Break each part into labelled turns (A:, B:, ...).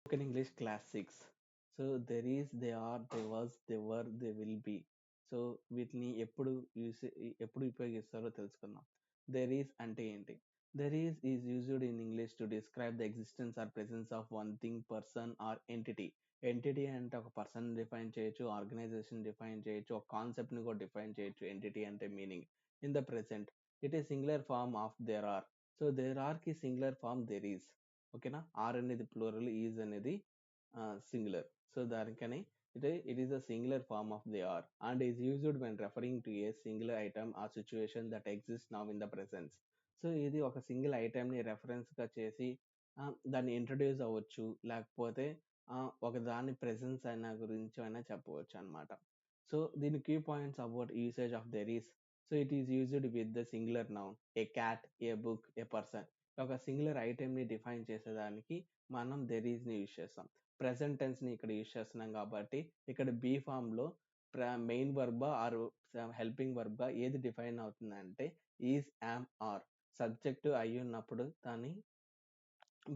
A: Spoken English Class 6. So there is, they are, they was, they were, they will be. So వీటిని ఎప్పుడు ఉపయోగిస్తారో తెలుసుకుందాం. There is అంటే ఏంటి? There is used in English to describe the existence or presence of one thing, person or entity. Entity అంటే ఒక person define చేయొచ్చు, organization define చేయొచ్చు, ఒక కాన్సెప్ట్ని కూడా డిఫైన్ చేయొచ్చు. ఎంటిటీ అంటే meaning. In the present it is singular form of there are. So there are కి సింగులర్ ఫార్మ్ దెర్ ఈస్. ఓకేనా? ఆర్ అనేది ప్లూరల్, ఈజ్ అనేది సింగులర్. సో దానికని it is a singular form of they are and is used when referring to a singular item or situation that exist now in the presence. So ఇది ఒక single ఐటమ్ని రెఫరెన్స్గా చేసి దాన్ని introduce అవ్వచ్చు, లేకపోతే ఒక దాని ప్రెసెన్స్ అయినా గురించి అయినా చెప్పవచ్చు అనమాట. సో దీని key points about usage of there is. So it is used with the singular noun, a cat, a book, a person. ఒక సింగులర్ ఐటెంని డిఫైన్ చేసేదానికి మనం దెర్ ఈజ్ని యూజ్ చేస్తాం. ప్రెసెంట్ టెన్స్ని ఇక్కడ యూజ్ చేస్తున్నాం కాబట్టి ఇక్కడ బీ ఫామ్లో మెయిన్ వర్బా ఆర్ హెల్పింగ్ వర్బా ఏది డిఫైన్ అవుతుందంటే ఈజ్, యామ్, ఆర్. సబ్జెక్ట్ అయి ఉన్నప్పుడు దాని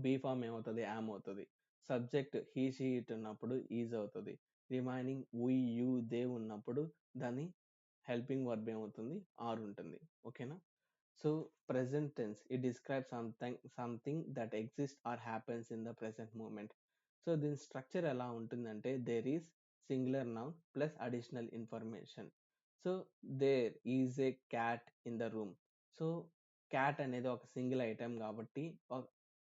A: బీ ఫామ్ ఏమవుతుంది? యామ్ అవుతుంది. సబ్జెక్ట్ హీ, షీ, ఇట్ ఉన్నప్పుడు ఈజ్ అవుతుంది. రిమైనింగ్ వి, యూ, దే ఉన్నప్పుడు దాని హెల్పింగ్ వర్బ్ ఏమవుతుంది? ఆర్ ఉంటుంది. ఓకేనా? So present tense, it describes something that exists or happens in the present moment. So దీని స్ట్రక్చర్ ఎలా ఉంటుందంటే there is singular noun plus additional information. So there is a cat in the room. So cat అనేది ఒక single item కాబట్టి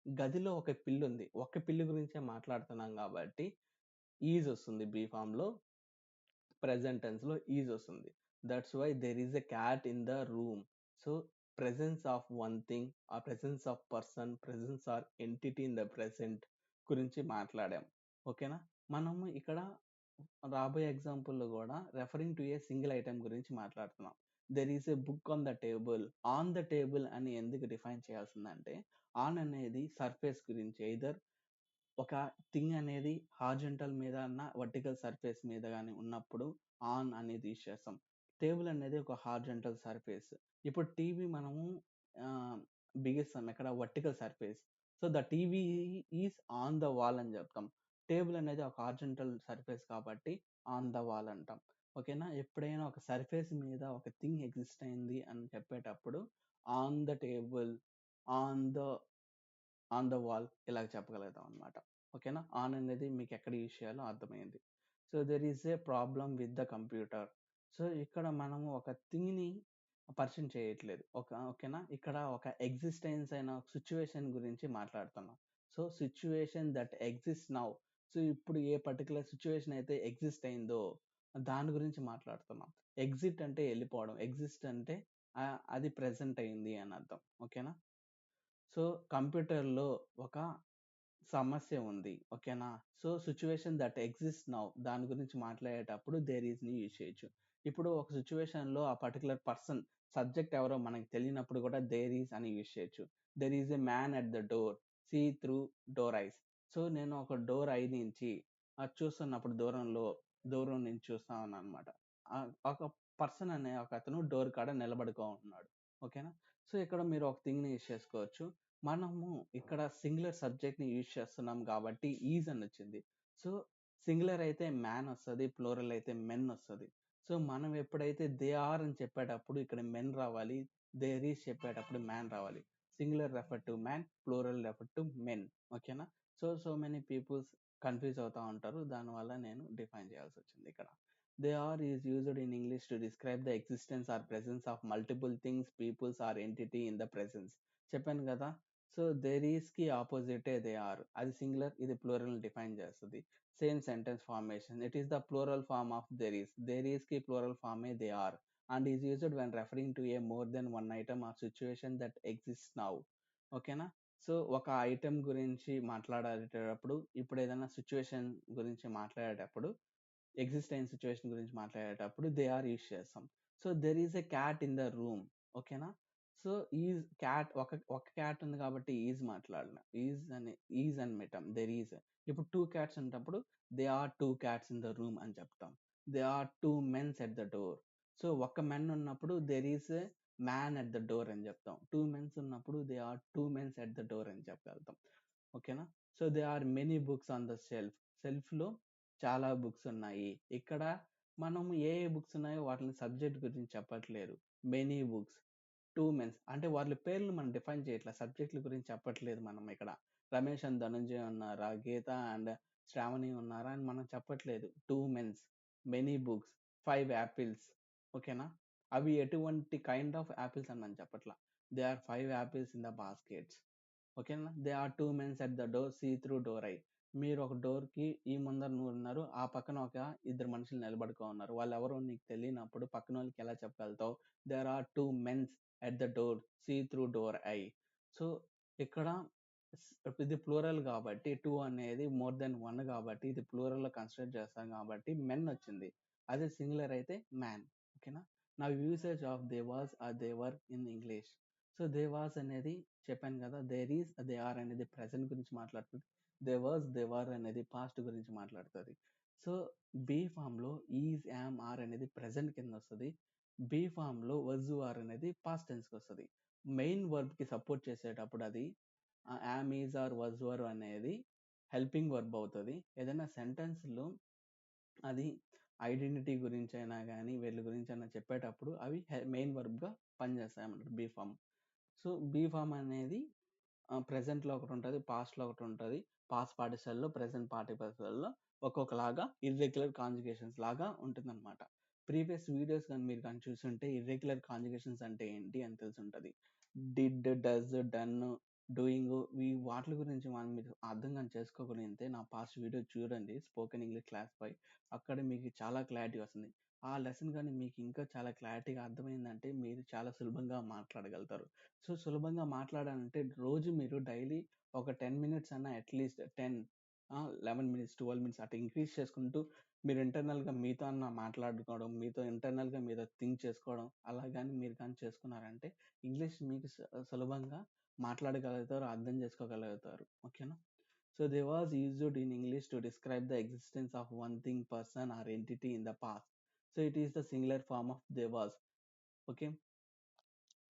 A: గదిలో ఒక పిల్లి ఉంది, ఒక పిల్లి గురించే మాట్లాడుతున్నాం కాబట్టి ఈజ్ వస్తుంది. బీ ఫామ్లో ప్రెసెంట్ టెన్స్లో ఈజ్ వస్తుంది. That's why there is a cat in the room. So presence of one thing, ఆ presence of person, presence or entity in the present గురించి మాట్లాడాం. ఓకేనా? మనము ఇక్కడ రాబోయే ఎగ్జాంపుల్లో కూడా referring to a single item గురించి మాట్లాడుతున్నాం. There is a book on the table. On the table అని ఎందుకు డిఫైన్ చేయాల్సిందంటే ఆన్ అనేది సర్ఫేస్ గురించి, ఎయిదర్ ఒక థింగ్ అనేది హార్జెంటల్ మీద అన్న వర్టికల్ సర్ఫేస్ మీద కానీ ఉన్నప్పుడు ఆన్ అనేది యూజ్ చేస్తాం. టేబుల్ అనేది ఒక హార్జెంటల్ సర్ఫేస్. ఇప్పుడు టీవీ మనము బిగిస్తాం ఎక్కడ? Vertical surface. So the TV is on the wall అని చెప్తాం. టేబుల్ అనేది ఒక హార్జెంటల్ సర్ఫేస్ కాబట్టి ఆన్ ద వాల్ అంటాం. ఓకేనా? ఎప్పుడైనా ఒక సర్ఫేస్ మీద ఒక థింగ్ ఎగ్జిస్ట్ అయింది అని చెప్పేటప్పుడు on the table, on the on the wall ఇలా చెప్పగలుగుతాం అనమాట. ఓకేనా? ఆన్ అనేది మీకు ఎక్కడ యూజ్ చేయాలో అర్థమైంది. So there is A problem with the computer. So ఇక్కడ మనము ఒక థింగ్ని పరిచయం చేయట్లేదు. ఓకేనా? ఇక్కడ ఒక ఎగ్జిస్టెన్స్ అయిన సిచ్యువేషన్ గురించి మాట్లాడుతున్నాం. So situation that exist now. So ఇప్పుడు ఏ పర్టికులర్ సిచ్యువేషన్ అయితే ఎగ్జిస్ట్ అయిందో దాని గురించి మాట్లాడుతున్నాం. ఎగ్జిట్ అంటే వెళ్ళిపోవడం, ఎగ్జిస్ట్ అంటే అది ప్రెసెంట్ అయింది అని అర్థం. ఓకేనా? సో కంప్యూటర్లో ఒక సమస్య ఉంది. ఓకేనా? So situation that exist now దాని గురించి మాట్లాడేటప్పుడు దేర్ ఈజ్ని యూజ్ చేయొచ్చు. ఇప్పుడు ఒక సిచ్యువేషన్లో ఆ పర్టికులర్ పర్సన్, సబ్జెక్ట్ ఎవరో మనకు తెలియనప్పుడు కూడా దేర్ ఈజ్ అని యూజ్ చేయొచ్చు. There is a man at the door, see through door eyes. So నేను ఒక డోర్ ఐ నుంచి అది చూస్తున్నప్పుడు దూరం నుంచి చూస్తా ఉన్నాను అనమాట. ఒక పర్సన్ అనే ఒక అతను డోర్ కాడ నిలబడుకో ఉన్నాడు. ఓకేనా? సో ఇక్కడ మీరు ఒక థింగ్ని యూజ్ చేసుకోవచ్చు. మనము ఇక్కడ సింగులర్ సబ్జెక్ట్ని యూజ్ చేస్తున్నాం కాబట్టి ఈజ్ అని వచ్చింది. సో సింగులర్ అయితే మ్యాన్ వస్తుంది, ప్లూరల్ అయితే మెన్ వస్తుంది. సో మనం ఎప్పుడైతే దే ఆర్ అని చెప్పేటప్పుడు ఇక్కడ మెన్ రావాలి, దేర్ ఈజ్ చెప్పేటప్పుడు మ్యాన్ రావాలి. Singular refer to man, plural refer to men. ఓకేనా? సో మెనీ పీపుల్స్ కన్ఫ్యూజ్ అవుతూ ఉంటారు, దానివల్ల నేను డిఫైన్ చేయాల్సి వచ్చింది ఇక్కడ. They are is used in English to describe the existence or presence of multiple things, peoples or entity in the presence. చెప్పాను కదా? సో దేర్ ఈస్కి ఆపోజిటే దే ఆర్. అది సింగులర్, ఇది ప్లూరల్ డిఫైన్ చేస్తుంది. Same sentence formation, it is the plural form of there is. There ఈస్కి plural ఫార్మే they are and is used when referring to a more than one item or situation that exist now. ఓకేనా? So ఒక item గురించి మాట్లాడేటప్పుడు, ఇప్పుడు ఏదైనా situation గురించి మాట్లాడేటప్పుడు, ఎగ్జిస్ట్ అయిన సిచ్యువేషన్ గురించి మాట్లాడేటప్పుడు దే ఆర్ యూజ్ చేస్తాం. So there is a cat in the room. ఓకేనా? సో ఈజ్ క్యాట్, ఒక క్యాట్ ఉంది కాబట్టి ఈజ్ మాట్లాడిన, ఈజ్ అని పెట్టాం. There is. ఇప్పుడు టూ క్యాట్స్ ఉన్నప్పుడు they are two cats in the room అని చెప్తాం. They are two mens at the door. So ఒక మెన్ ఉన్నప్పుడు there is a man at the door అని చెప్తాం. టూ మెన్స్ ఉన్నప్పుడు they are two mens at the door అని చెప్పగలుగుతాం. ఓకేనా? So they are many books on the షెల్ఫ్లో చాలా బుక్స్ ఉన్నాయి. ఇక్కడ మనం ఏ ఏ బుక్స్ ఉన్నాయో వాటిని సబ్జెక్ట్ గురించి చెప్పట్లేదు. మెనీ బుక్స్, టూ మెన్స్ అంటే వాళ్ళ పేర్లు మనం డిఫైన్ చేయట్లా. సబ్జెక్టుల గురించి చెప్పట్లేదు మనం ఇక్కడ. రమేష్ అండ్ ధనుంజయ్ ఉన్నారా, గీత అండ్ శ్రావణి ఉన్నారా అని మనం చెప్పట్లేదు. Two mens, many books, 5 apples. ఓకేనా? అవి ఎటువంటి కైండ్ ఆఫ్ యాపిల్స్ అని మనం చెప్పట్లా. They are 5 apples in the baskets. ఓకేనా? They are 2 mens at the door, see through door eye. మీరు ఒక డోర్‌కి ఈ ముందర నువ్వున్నారు. ఆ పక్కన ఒక ఇద్దరు మనుషులు నిలబడుకో ఉన్నారు. వాళ్ళెవరో నీకు తెలియనప్పుడు పక్కనోళ్ళకి ఎలా చెప్పగలుగుతావు? There are 2 mens at the door, see through door eye. So, ఇక్కడ ఇది ప్లూరల్ కాబట్టి 2 అనేది మోర్ దెన్ 1 కాబట్టి ఇది ప్లూరల్‌లో కన్సిడర్ చేస్తాం కాబట్టి మెన్ వచ్చింది. అదే సింగులర్ అయితే మ్యాన్. ఓకేనా? Now usage of they was or they were in English. So, they was అనేది చెప్పాను కదా! దేర్ ఈస్, దే ఆర్ అనేది ప్రెజెంట్ గురించి మాట్లాడుతది. దే వాస్, దే వర్ అనేది పాస్ట్ గురించి మాట్లాడుతది. సో, బీ ఫార్మ్‌లో ఈజ్, యామ్, ఆర్ అనేది ప్రెజెంట్ కిందొస్తది. బీ ఫార్మ్‌లో వజ్, ఆర్ అనేది పాస్ట్ టెన్స్‌కొస్తది. మెయిన్ వర్బ్‌కి సపోర్ట్ చేసేటప్పుడు అది am, is, are, was, were అనేది హెల్పింగ్ వర్బ్ అవుతది. ఏదైనా సెంటెన్స్‌లో అది ఐడెంటిటీ గురించైనా గానీ, వీళ్ళ గురించైనా చెప్పేటప్పుడు అవి మెయిన్ వర్బ్‌గా పనిచేస్తాయన్నమాట be form. So, be form అనేది ప్రెజెంట్‌లో ఒకటుంటది. పాస్ట్‌లో ఒకటుంటది. పాస్ట్ పార్టిసిపల్‌లో, ప్రెజెంట్ పార్టిసిపల్‌లో ఒక్కొక్కలాగా ఇర్రెగ్యులర్ కాంజుగేషన్స్ లాగా ఉంటుందనమాట. ప్రీవియస్ వీడియోస్ గాని మీరు గాని చూసుంటే ఇర్రెగ్యులర్ కాంజుగేషన్స్ అంటే ఏంటి అని తెలిసుంటది. డిడ్, డస్, డన్, డూయింగ్ వాటిల గురించి మనం మీరు అర్థం గాని చేసుకోగలిగితే నా పాస్ట్ వీడియో చూడండి. స్పోకెన్ ఇంగ్లీష్ క్లాస్ 5 అక్కడ మీకు చాలా క్లారిటీ వస్తుంది. ఆ లెసన్ గాని మీకు ఇంకా చాలా క్లారిటీగా అర్థమైందంటే మీరు చాలా సులభంగా మాట్లాడగలుగుతారు. సో, సులభంగా మాట్లాడాలంటే రోజు మీరు డైలీ ఒక 10 మినిట్స్ అన్నా అట్‌లీస్ట్ 11 మినిట్స్, 12 మినిట్స్ అట్లా ఇంక్రీజ్ చేసుకుంటూ మీరు ఇంటర్నల్‌గా మీతో అన్న మాట్లాడుకోవడం, మీతో ఇంటర్నల్‌గా మీతో థింక్ చేసుకోవడం అలా గాని మీరు గాని చేసుకున్నారంటే ఇంగ్లీష్ మీకు సులభంగా మాట్లాడగలుగుతారు, అర్థం చేసుకోగలుగుతారు. ఓకేనా? So, they was used in English to describe the existence of one thing, person or entity in the past. So, it is the singular form of they was. Okay.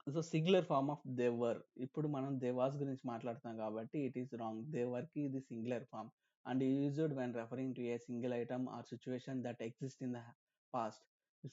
A: So, singular form of they were. ఇప్పుడు మనం they was గురించి మాట్లాడుతున్నాం కాబట్టి it is wrong. They వర్‌కి ఇది singular form and used when referring to a single item or situation that exist in the past.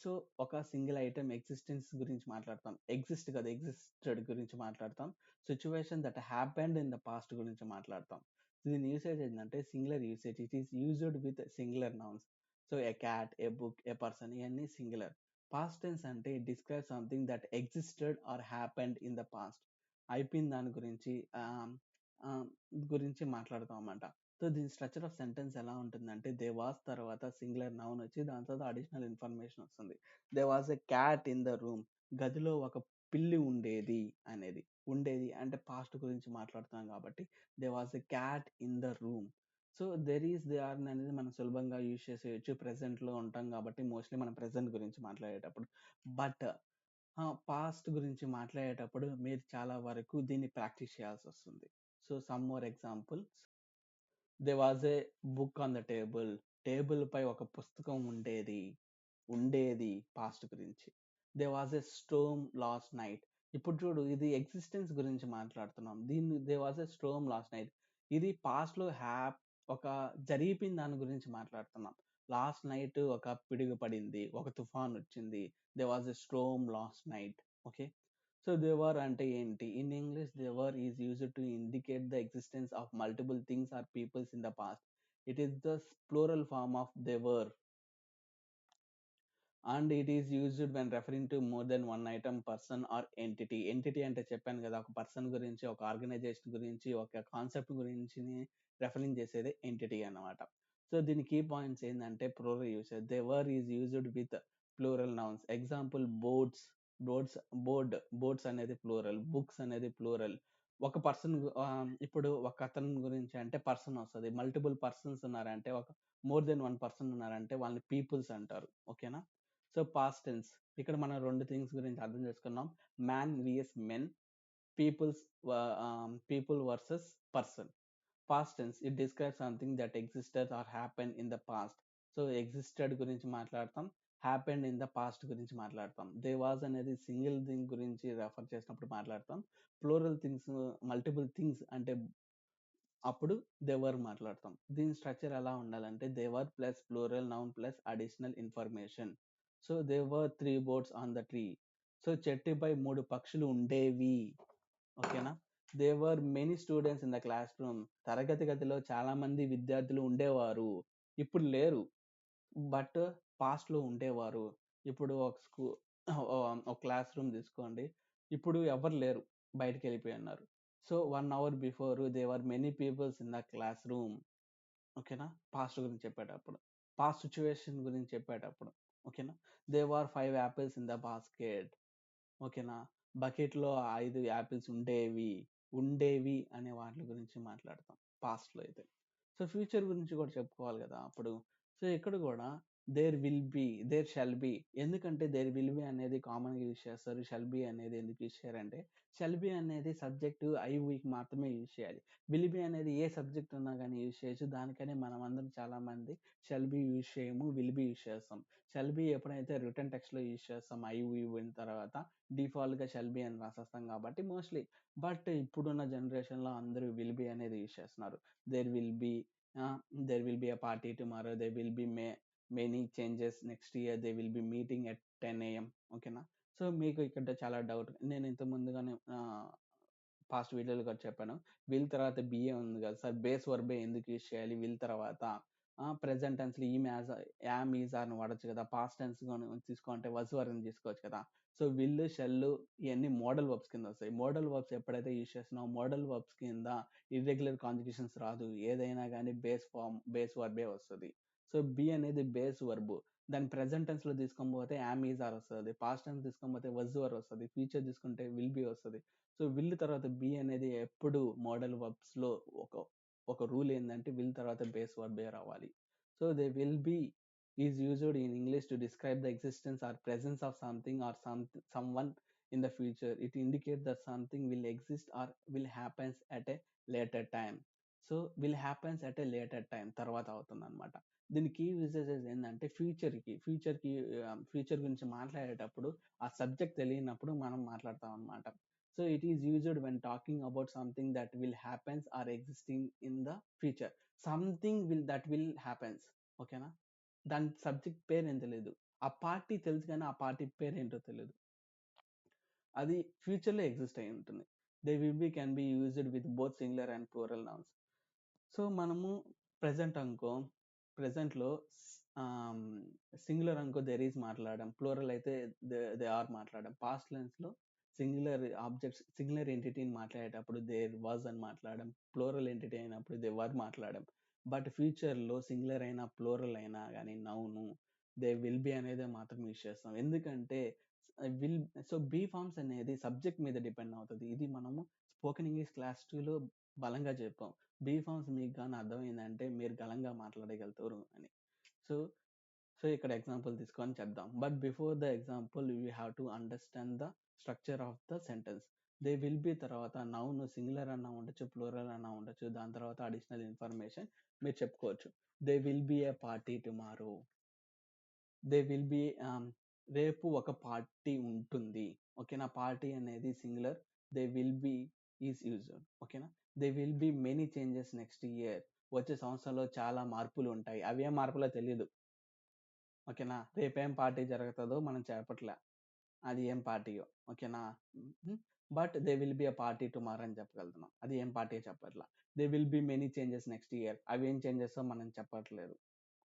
A: So, ఒక single item existence గురించి మాట్లాడతాం. ఎగ్జిస్ట్ కాదు ఎగ్జిస్టెడ్ గురించి మాట్లాడతాం. Situation that happened in the past గురించి మాట్లాడతాం. దీని యూసేజ్ ఏంటంటే singular usage. It is used with singular nouns. So, a cat, a book, a person ఇయన్నీ సింగులర్. పాస్ట్ టెన్స్ అంటే it describes something that existed or happened in the past. అయిపోయిన దాని గురించి ఆహ్, గురించి మాట్లాడతాం అన్నమాట. సో, దీని స్ట్రక్చర్ ఆఫ్ సెంటెన్స్ ఎలా ఉంటుందంటే దే వాస్ తర్వాత సింగులర్ నౌన్ వచ్చి దాని తర్వాత అడిషనల్ ఇన్ఫర్మేషన్ వస్తుంది. They was a cat in the room. గదిలో ఒక పిల్లి ఉండేది అనేది. ఉండేది అంటే పాస్ట్ గురించి మాట్లాడుతున్నాం కాబట్టి they was a cat in the room. So, there is, they are అనేది మనం సులభంగా యూజ్ చేసేయొచ్చు. ప్రెజెంట్‌లో ఉంటాం కాబట్టి మోస్ట్‌లీ మనం ప్రెజెంట్ గురించి మాట్లాడేటప్పుడు. బట్ పాస్ట్ గురించి మాట్లాడేటప్పుడు మీరు చాలా వరకు దీన్ని ప్రాక్టీస్ చేయాల్సొస్తుంది. So, some more examples. There was a book on the table. Table పై ఒక పుస్తకం ఉండేది. ఉండేది పాస్ట్ గురించి. There was a storm last night. ఇప్పుడు చూడు ఇది ఎగ్జిస్టెన్స్ గురించి మాట్లాడుతున్నాం. దీన్ని there was a storm last night. ఇది పాస్ట్‌లో ఒక జరిగిపోయిన దాని గురించి మాట్లాడుతున్నాం. లాస్ట్ నైట్ ఒక పిడుగు పడింది. ఒక తుఫాన్ వచ్చింది. There was a storm last night. Okay. So, there were అంటే ఏంటి? In English there were is used to indicate the existence of multiple things or peoples in the past. It is the plural form of they were. And it is used when referring to more than one item, person or entity. Entity అంటే చెప్పాను కదా! ఒక person గురించి, ఒక organization గురించి, ఒక concept గురించిని referring చేసేదే ఎంటిటీ అన్నమాట. సో, దీని కీ పాయింట్స్ ఏందంటే plural usage. They were is used with plural nouns. Example boards, boards, boards అనేది ప్లూరల్. బుక్స్ అనేది ప్లూరల్. ఒక పర్సన్ ఇప్పుడు ఒకతని గురించి అంటే పర్సన్ వస్తది. మల్టిపుల్ పర్సన్స్ ఉన్నారంటే మోర్ దెన్ వన్ పర్సన్ ఉన్నారంటే వాళ్ళని పీపుల్స్ అంటారు. ఓకేనా? So, past tense. ఇక్కడ మనం 2 థింగ్స్ గురించి అర్థం చేసుకున్నాం. Man VS men. Peoples people versus person. Past tense it describes something that existed or happened in the past. So, existed గురించి మాట్లాడతాం. హ్యాపెండ్ ఇన్ ద పాస్ట్ గురించి మాట్లాడతాం. దే వాస్ అనేది సింగిల్ థింగ్ గురించి రెఫర్ చేసినప్పుడు మాట్లాడతాం. ప్లూరల్ థింగ్స్, మల్టిపుల్ థింగ్స్ అంటే అప్పుడు దేవర్ మాట్లాడతాం. దీని స్ట్రక్చర్ ఎలా ఉండాలంటే there were plus plural noun plus additional information. So there were 3 birds on the tree. So చెట్టుపై 3 పక్షులు ఉండేవి. ఓకేనా? There were many students in the classroom. తరగతి గదిలో చాలా మంది విద్యార్థులు ఉండేవారు. ఇప్పుడు లేరు. బట్ పాస్ట్‌లో ఉండేవారు. ఇప్పుడు ఒక క్లాస్ రూమ్ తీసుకోండి. ఇప్పుడు ఎవ్వరు లేరు. బయటికెళ్ళిపోయున్నారు. So, 1 hour before there were many peoples in the classroom. ఓకేనా? పాస్ట్ గురించి చెప్పేటప్పుడు. పాస్ట్ సిట్యుయేషన్ గురించి చెప్పేటప్పుడు. ఓకేనా? There were 5 apples in the basket. ఓకేనా? బకెట్‌లో 5 యాపిల్స్ ఉండేవి. ఉండేవి అనే వాటి గురించి మాట్లాడతాం పాస్ట్‌లో అయితే. సో, ఫ్యూచర్ గురించి కూడా చెప్పుకోవాలి గదా! అప్పుడు. సో, ఇక్కడ గూడా there will be, there shall be. ఎందుకంటే దేర్ విల్ బి అనేది కామన్‌గా యూజ్ చేస్తారు. షల్ బి అనేది ఎందుకు యూజ్ చేయరంటే, షల్ బి అనేది సబ్జెక్టు ఐ, వీకి మాత్రమే యూజ్ చేయాలి. విల్ బి అనేది ఏ సబ్జెక్ట్ ఉన్నా గానీ యూజ్ చేయొచ్చు. దానికనే మనమందరం చాలామంది షల్ బి యూజ్ చేయము. విల్ బి యూజ్ చేస్తాం. షల్ బి ఎప్పుడైతే రిటన్ టెక్స్ట్‌లో యూజ్ చేస్తాం. వి విన్ తర్వాత డిఫాల్ట్‌గా షల్ బి అని రాసేస్తాం కాబట్టి మోస్ట్‌లీ. బట్ ఇప్పుడున్న జనరేషన్‌లో అందరూ విల్ బి అనేది యూజ్ చేస్తున్నారు. There will be there will be a party tomorrow. There will be many changes next year. They will be meeting at 10 AM. ఓకేనా? సో, మీకు ఇక్కడ చాలా డౌట్. నేను ఇంతకు ముందుగానే పాస్ట్ వీడియోలో కూడా చెప్పాను. విల్ తర్వాత బిఏ ఉంది కదా సార్! బేస్ వర్బే ఎందుకు యూజ్ చేయాలి విల్ తర్వాత? ప్రెజెంట్ టెన్స్‌లో యామ్, ఈజ్, ఆర్‌ని వాడొచ్చు కదా! పాస్ట్ టెన్స్ తీసుకోంటే వస్, వర్‌ని తీసుకోవచ్చు కదా! సో, విల్, షల్ ఇయన్నీ మోడల్ వర్బ్స్ కిందొస్తాయి. మోడల్ వర్బ్స్ ఎప్పుడైతే యూజ్ చేస్తున్నామో మోడల్ వర్బ్స్ కింద ఇర్రెగ్యులర్ కాంజుగేషన్స్ రాదు. ఏదైనా గానీ బేస్ వర్బే వస్తది. సో, బి అనేది బేస్ వర్బ్. దాన్ని ప్రెజెంట్ టెన్స్‌లో తీసుకొని పోతే యామ్, ఈజ్, ఆర్ వస్తది. పాస్ట్ టెన్స్ తీసుకొని పోతే వస్, వర్ వస్తది. ఫ్యూచర్ తీసుకుంటే విల్ బి వస్తది. సో, విల్ తర్వాత బి అనేది ఎప్పుడు మోడల్ వర్బ్స్‌లో ఒక ఒక రూల్ ఏందంటే విల్ తర్వాత బేస్ వర్బే రావాలి. So, they will be is used in English to describe the existence or presence of something or someone in the future. It indicate that something will exist or will happens at a later time. So, will happens at a later time తర్వాత అవుతుందనమాట. దీని key usages ఏందంటే future గురించి మాట్లాడేటప్పుడు ఆ subject తెలియనప్పుడు మనం మాట్లాడతాం అనమాట. So, it is used when talking about something that will happens or existing in the future. That will happens. ఓకేనా? దాని సబ్జెక్ట్ పేరేం తెలీదు. ఆ పార్టీ తెలుసు గానీ, ఆ పార్టీ పేరేంటో తెలీదు. అది ఫ్యూచర్‌లో ఎగ్జిస్ట్ అయ్యి ఉంటుంది. They will be can be used with both singular and plural nouns. So, మనము ప్రెజెంట్ అనుకో, ప్రెజెంట్‌లో ఆహ్, సింగులర్ అనుకో దేర్ ఈజ్ మాట్లాడాం. ప్లూరల్ అయితే దే ఆర్ మాట్లాడాం. పాస్ట్ టెన్స్‌లో సింగులర్ ఎంటిటీని మాట్లాడేటప్పుడు దేర్ వాస్ అని మాట్లాడాం. ప్లూరల్ ఎంటిటీ అయినప్పుడు దే వర్ మాట్లాడాం. బట్ ఫ్యూచర్‌లో సింగులర్ అయినా, ప్లూరల్ అయినా గానీ నౌను దే విల్ బి అనేదే మాత్రం యూజ్ చేస్తాం. ఎందుకంటే విల్ సో, బీ ఫార్మ్స్ అనేది సబ్జెక్ట్ మీద డిపెండ్ అవుతది. ఇది మనము స్పోకెన్ ఇంగ్లీష్ క్లాస్ 2లో బలంగా చెప్పాం. బీ ఫార్మ్స్ మీకు గాని అర్థమైందంటే మీరు బలంగా మాట్లాడగలుగుతారు అని. సో, ఇక్కడ ఎగ్జాంపుల్ తీసుకొని చెప్దాం. But before the example you have to understand the structure of the sentence. They will B తర్వాత నౌన్ సింగులర్ అన్నా ఉండొచ్చు, ప్లూరల్ అన్నా ఉండొచ్చు. దాని తర్వాత అడిషనల్ ఇన్ఫర్మేషన్ మీరు చెప్పుకోవచ్చు. There will be a party tomorrow. There will be రేపు ఒక పార్టీ ఉంటుంది. ఓకేనా? పార్టీ అనేది singular. There will be is used. ఓకేనా? There will be many changes next year. వచ్చే సంవత్సరంలో చాలా మార్పులుంటాయి. అవేం మార్పులో తెలీదు. ఓకేనా? రేపేం పార్టీ జరుగుతదో మనం చెప్పట్లే. అది ఏం పార్టీయో. ఓకేనా? హుహు. But they will be a party tomorrow అని చెప్పగలుగుతున్నాం. అది ఏం పార్టీయో చెప్పట్లా. They will be many changes next year. అవేం చేంజెసో మనం చెప్పట్లేదు.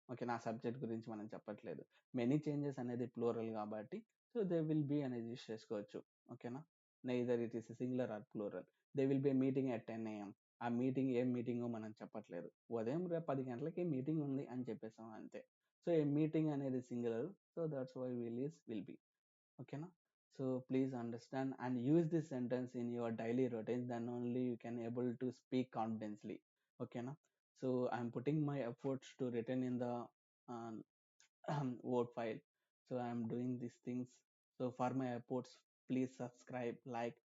A: ఓకేనా? ఆ సబ్జెక్ట్ గురించి మనం చెప్పట్లేదు. మెనీ చేంజెస్ అనేది ప్లూరల్ గాబట్టి, సో, దే విల్ బి అనేది యూజ్ చేసుకోవచ్చు. ఓకేనా? Neither it is singular or plural. They will be meeting at 10 AM. ఆ మీటింగ్ ఏం మీటింగో మనం చెప్పట్లేదు. ఉదయం రేపు 10 గంటలకి మీటింగ్ ఉంది అని చెప్పేసాం అంతే. సో, ఏ మీటింగ్ అనేది singular. So, that's why will be. ఓకేనా? So, please understand and use this sentence in your daily routine. Then only you can able to speak confidently. ఓకేనా? So, I'm putting my efforts to written in the um, Word file. So, I'm doing these things. So, for my efforts, please subscribe, like,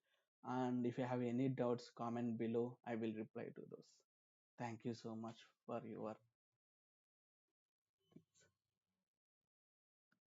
A: and if you have any doubts, comment below. I will reply to those. Thank you so much for your